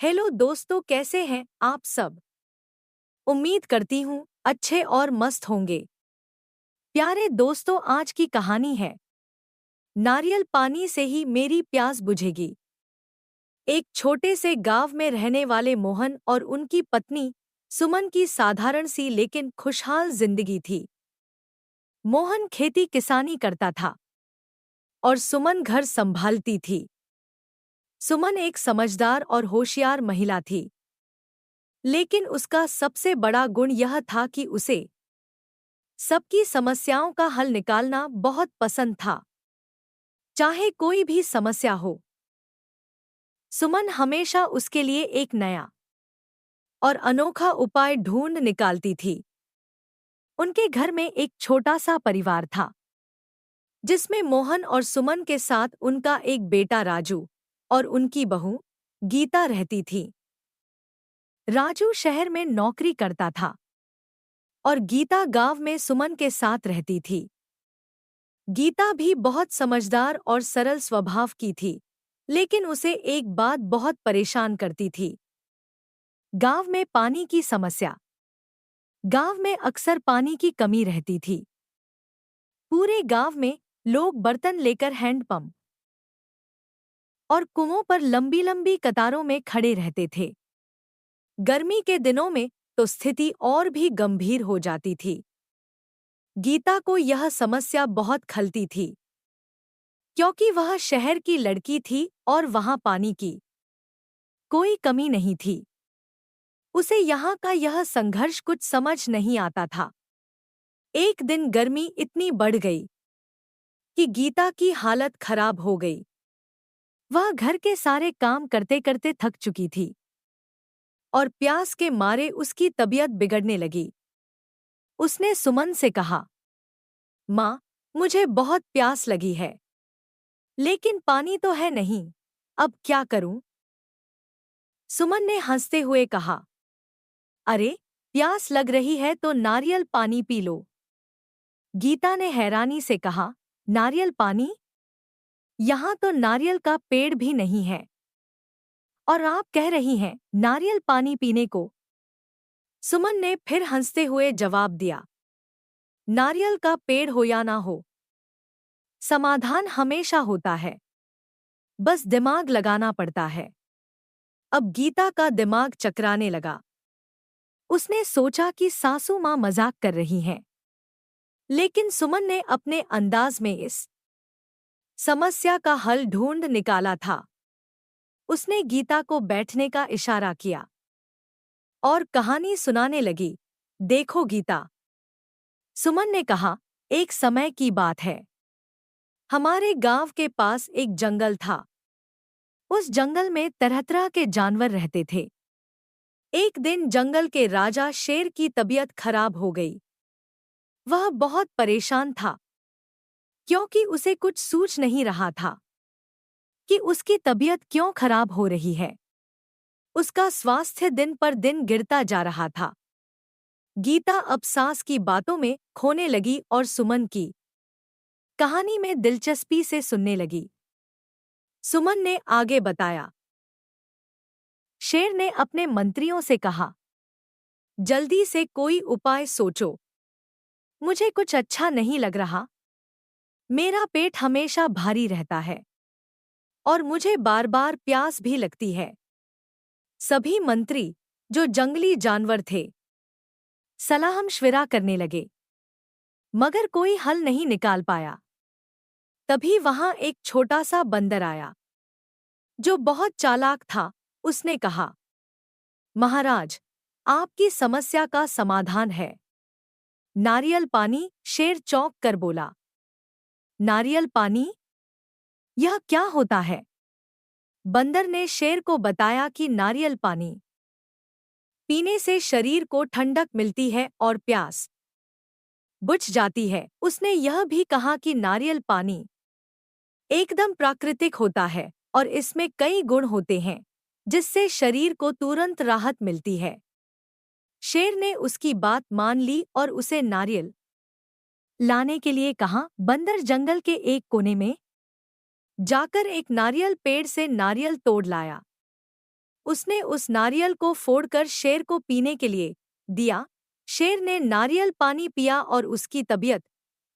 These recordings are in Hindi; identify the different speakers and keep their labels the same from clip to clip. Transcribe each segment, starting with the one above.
Speaker 1: हेलो दोस्तों, कैसे हैं आप सब। उम्मीद करती हूँ अच्छे और मस्त होंगे। प्यारे दोस्तों, आज की कहानी है नारियल पानी से ही मेरी प्यास बुझेगी। एक छोटे से गांव में रहने वाले मोहन और उनकी पत्नी सुमन की साधारण सी लेकिन खुशहाल जिंदगी थी। मोहन खेती किसानी करता था और सुमन घर संभालती थी। सुमन एक समझदार और होशियार महिला थी, लेकिन उसका सबसे बड़ा गुण यह था कि उसे सबकी समस्याओं का हल निकालना बहुत पसंद था, चाहे कोई भी समस्या हो। सुमन हमेशा उसके लिए एक नया और अनोखा उपाय ढूंढ निकालती थी। उनके घर में एक छोटा सा परिवार था, जिसमें मोहन और सुमन के साथ उनका एक बेटा राजू और उनकी बहू गीता रहती थी। राजू शहर में नौकरी करता था और गीता गांव में सुमन के साथ रहती थी। गीता भी बहुत समझदार और सरल स्वभाव की थी, लेकिन उसे एक बात बहुत परेशान करती थी। गांव में पानी की समस्या। गांव में अक्सर पानी की कमी रहती थी। पूरे गांव में लोग बर्तन लेकर हैंडपंप और कुओं पर लंबी लंबी कतारों में खड़े रहते थे। गर्मी के दिनों में तो स्थिति और भी गंभीर हो जाती थी। गीता को यह समस्या बहुत खलती थी, क्योंकि वह शहर की लड़की थी और वहां पानी की कोई कमी नहीं थी। उसे यहाँ का यह संघर्ष कुछ समझ नहीं आता था। एक दिन गर्मी इतनी बढ़ गई कि गीता की हालत खराब हो गई। वह घर के सारे काम करते करते थक चुकी थी और प्यास के मारे उसकी तबीयत बिगड़ने लगी। उसने सुमन से कहा, माँ, मुझे बहुत प्यास लगी है, लेकिन पानी तो है नहीं, अब क्या करूं? सुमन ने हंसते हुए कहा, अरे, प्यास लग रही है तो नारियल पानी पी लो। गीता ने हैरानी से कहा, नारियल पानी? यहाँ तो नारियल का पेड़ भी नहीं है, और आप कह रही हैं नारियल पानी पीने को? सुमन ने फिर हंसते हुए जवाब दिया, नारियल का पेड़ हो या ना हो, समाधान हमेशा होता है, बस दिमाग लगाना पड़ता है। अब गीता का दिमाग चकराने लगा। उसने सोचा कि सासू माँ मजाक कर रही हैं, लेकिन सुमन ने अपने अंदाज में इस समस्या का हल ढूंढ निकाला था। उसने गीता को बैठने का इशारा किया और कहानी सुनाने लगी। देखो गीता, सुमन ने कहा, एक समय की बात है। हमारे गांव के पास एक जंगल था। उस जंगल में तरह तरह के जानवर रहते थे। एक दिन जंगल के राजा शेर की तबीयत खराब हो गई। वह बहुत परेशान था, क्योंकि उसे कुछ सूझ नहीं रहा था कि उसकी तबीयत क्यों खराब हो रही है। उसका स्वास्थ्य दिन पर दिन गिरता जा रहा था। गीता अब सास की बातों में खोने लगी और सुमन की कहानी में दिलचस्पी से सुनने लगी। सुमन ने आगे बताया, शेर ने अपने मंत्रियों से कहा, जल्दी से कोई उपाय सोचो, मुझे कुछ अच्छा नहीं लग रहा। मेरा पेट हमेशा भारी रहता है और मुझे बार बार प्यास भी लगती है। सभी मंत्री, जो जंगली जानवर थे, सलाह-मशविरा करने लगे, मगर कोई हल नहीं निकाल पाया। तभी वहां एक छोटा सा बंदर आया, जो बहुत चालाक था। उसने कहा, महाराज, आपकी समस्या का समाधान है नारियल पानी। शेर चौंक कर बोला, नारियल पानी? यह क्या होता है? बंदर ने शेर को बताया कि नारियल पानी पीने से शरीर को ठंडक मिलती है और प्यास बुझ जाती है। उसने यह भी कहा कि नारियल पानी एकदम प्राकृतिक होता है और इसमें कई गुण होते हैं, जिससे शरीर को तुरंत राहत मिलती है। शेर ने उसकी बात मान ली और उसे नारियल लाने के लिए कहा। बंदर जंगल के एक कोने में जाकर एक नारियल पेड़ से नारियल तोड़ लाया। उसने उस नारियल को फोड़कर शेर को पीने के लिए दिया। शेर ने नारियल पानी पिया और उसकी तबीयत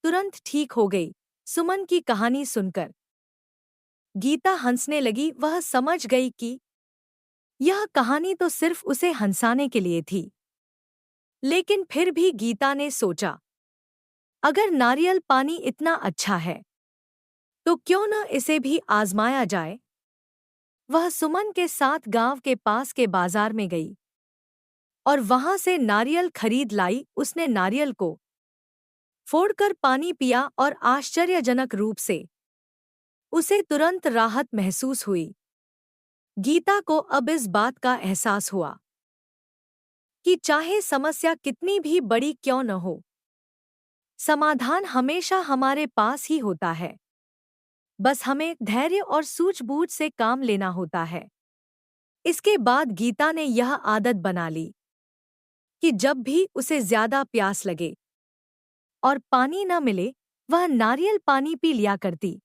Speaker 1: तुरंत ठीक हो गई। सुमन की कहानी सुनकर गीता हंसने लगी। वह समझ गई कि यह कहानी तो सिर्फ उसे हंसाने के लिए थी। लेकिन फिर भी गीता ने सोचा, अगर नारियल पानी इतना अच्छा है तो क्यों न इसे भी आजमाया जाए। वह सुमन के साथ गांव के पास के बाजार में गई और वहां से नारियल खरीद लाई। उसने नारियल को फोड़कर पानी पिया और आश्चर्यजनक रूप से उसे तुरंत राहत महसूस हुई। गीता को अब इस बात का एहसास हुआ कि चाहे समस्या कितनी भी बड़ी क्यों न हो, समाधान हमेशा हमारे पास ही होता है। बस हमें धैर्य और सूझबूझ से काम लेना होता है। इसके बाद गीता ने यह आदत बना ली कि जब भी उसे ज्यादा प्यास लगे और पानी न मिले, वह नारियल पानी पी लिया करती।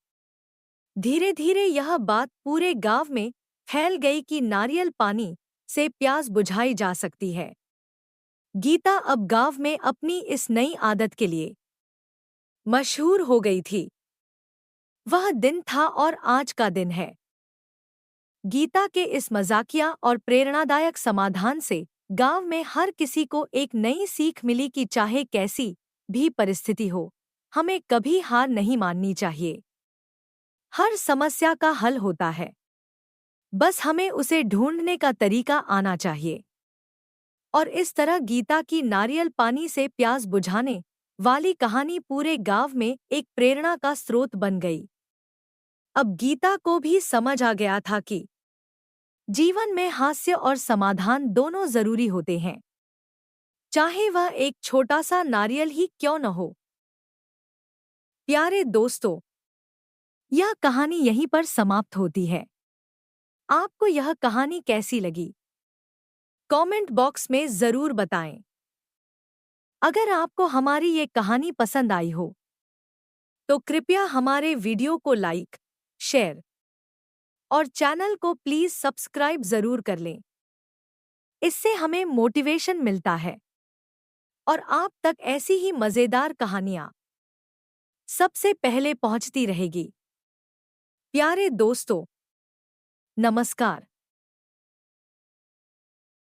Speaker 1: धीरे धीरे यह बात पूरे गांव में फैल गई कि नारियल पानी से प्यास बुझाई जा सकती है। गीता अब गांव में अपनी इस नई आदत के लिए मशहूर हो गई थी। वह दिन था और आज का दिन है। गीता के इस मजाकिया और प्रेरणादायक समाधान से गांव में हर किसी को एक नई सीख मिली कि चाहे कैसी भी परिस्थिति हो, हमें कभी हार नहीं माननी चाहिए। हर समस्या का हल होता है, बस हमें उसे ढूंढने का तरीका आना चाहिए। और इस तरह गीता की नारियल पानी से प्यास बुझाने वाली कहानी पूरे गांव में एक प्रेरणा का स्रोत बन गई। अब गीता को भी समझ आ गया था कि जीवन में हास्य और समाधान दोनों जरूरी होते हैं, चाहे वह एक छोटा सा नारियल ही क्यों न हो। प्यारे दोस्तों, यह कहानी यहीं पर समाप्त होती है। आपको यह कहानी कैसी लगी? कमेंट बॉक्स में जरूर बताएं। अगर आपको हमारी ये कहानी पसंद आई हो तो कृपया हमारे वीडियो को लाइक, शेयर और चैनल को प्लीज सब्सक्राइब जरूर कर लें। इससे हमें मोटिवेशन मिलता है और आप तक ऐसी ही मजेदार कहानियां सबसे पहले पहुंचती रहेगी। प्यारे दोस्तों, नमस्कार।